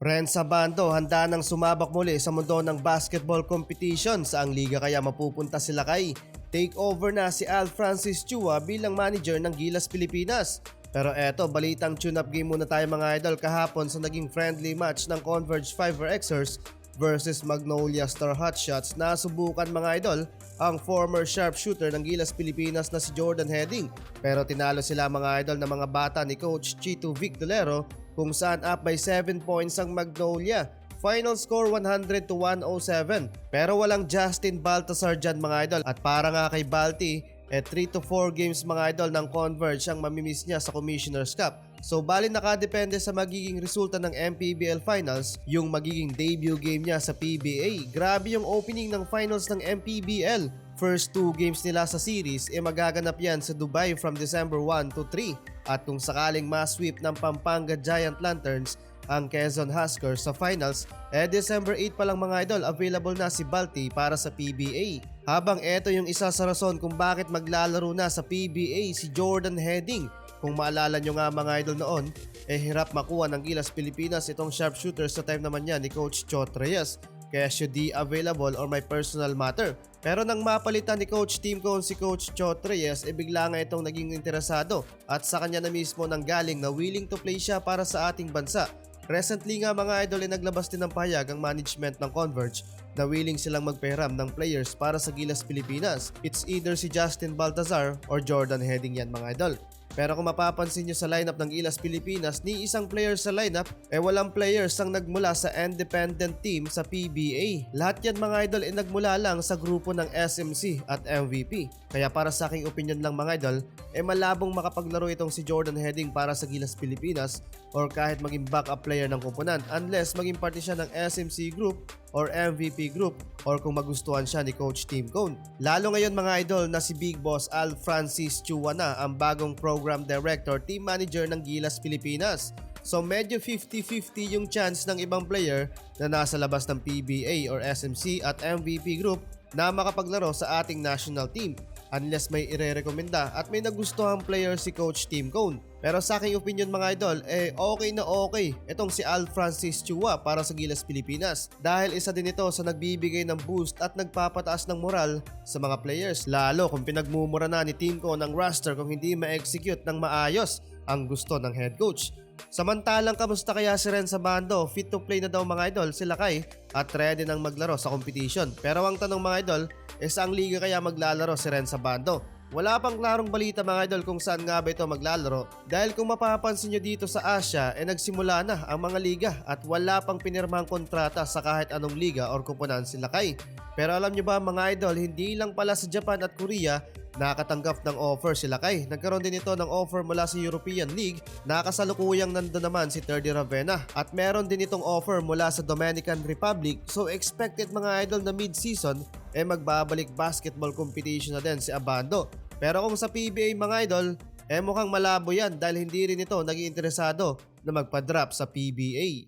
Renz Abando handa nang sumabak muli sa mundo ng basketball competition. Saang liga kaya mapupunta sila kay? Takeover na si Al Francis Chua bilang manager ng Gilas Pilipinas. Pero eto, balitang tune-up game muna tayo mga idol kahapon sa naging friendly match ng Converge Fiver Xers versus Magnolia Star Hotshots. Nasubukan mga idol ang former sharpshooter ng Gilas Pilipinas na si Jordan Heading. Pero tinalo sila mga idol ng mga bata ni Coach Chito Vic Dolero kung saan up by 7 points ang Magnolia. Final score 100-107. Pero walang Justin Baltasar dyan mga idol. At para nga kay Balti, 3 to 4 games mga idol ng Converge ang mamimiss niya sa Commissioner's Cup. So bali nakadepende sa magiging resulta ng MPBL Finals yung magiging debut game niya sa PBA. Grabe yung opening ng finals ng MPBL. First 2 games nila sa series magaganap yan sa Dubai from December 1 to 3. At kung sakaling ma-sweep ng Pampanga Giant Lanterns ang Quezon Huskers sa finals, December 8 pa lang mga idol available na si Balti para sa PBA. Habang eto yung isa sa rason kung bakit maglalaro na sa PBA si Jordan Heading. Kung maalala nyo nga mga idol noon, hirap makuha ng Gilas Pilipinas itong sharpshooter sa time naman niya ni Coach Chot Reyes. Kaya should di available or may personal matter. Pero nang mapalitan ni Coach Team Cone si Coach Chot Reyes, bigla nga itong naging interesado at sa kanya na mismo nang galing na willing to play siya para sa ating bansa. Recently nga mga idol naglabas din ng pahayag ang management ng Converge na willing silang magpahiram ng players para sa Gilas Pilipinas. It's either si Justin Baltazar or Jordan Heading yan mga idol. Pero kung mapapansin nyo sa lineup ng Gilas Pilipinas, ni isang player sa lineup, walang players ang nagmula sa independent team sa PBA. Lahat yan mga idol nagmula lang sa grupo ng SMC at MVP. Kaya para sa aking opinion lang mga idol, malabong makapaglaro itong si Jordan Heading para sa Gilas Pilipinas or kahit maging backup player ng koponan unless maging parte siya ng SMC group or MVP group or kung magustuhan siya ni Coach Team Cone. Lalo ngayon mga idol na si Big Boss Al Francis Chua na ang bagong program director, team manager ng Gilas Pilipinas. So medyo 50-50 yung chance ng ibang player na nasa labas ng PBA or SMC at MVP group na makapaglaro sa ating national team unless may ire-rekomenda at may nagustuhang player si Coach Team Cone. Pero sa aking opinion mga idol, okay na okay itong si Al Francis Chua para sa Gilas Pilipinas dahil isa din ito sa nagbibigay ng boost at nagpapataas ng moral sa mga players, lalo kung pinagmumura na ni Team Cone ang roster kung hindi ma-execute ng maayos ang gusto ng head coach. Samantalang kamusta kaya si Renz Abando? Fit to play na daw mga idol sila kay at ready nang maglaro sa competition. Pero ang tanong mga idol, saang liga kaya maglalaro si Renz Abando? Wala pang klarong balita mga idol kung saan nga ba ito maglalaro dahil kung mapapansin nyo dito sa Asia nagsimula na ang mga liga at wala pang pinirmahang kontrata sa kahit anong liga or kuponan sila kay. Pero alam nyo ba mga idol, hindi lang pala sa Japan at Korea nakatanggap ng offer sila kay. Nagkaroon din ito ng offer mula sa European League na kasalukuyang nandun naman si Terdy Ravenna at meron din itong offer mula sa Dominican Republic. So expected mga idol na mid-season magbabalik basketball competition na din si Abando. Pero kung sa PBA mga idol, mukhang malabo yan dahil hindi rin ito naging interesado na magpa-drop sa PBA.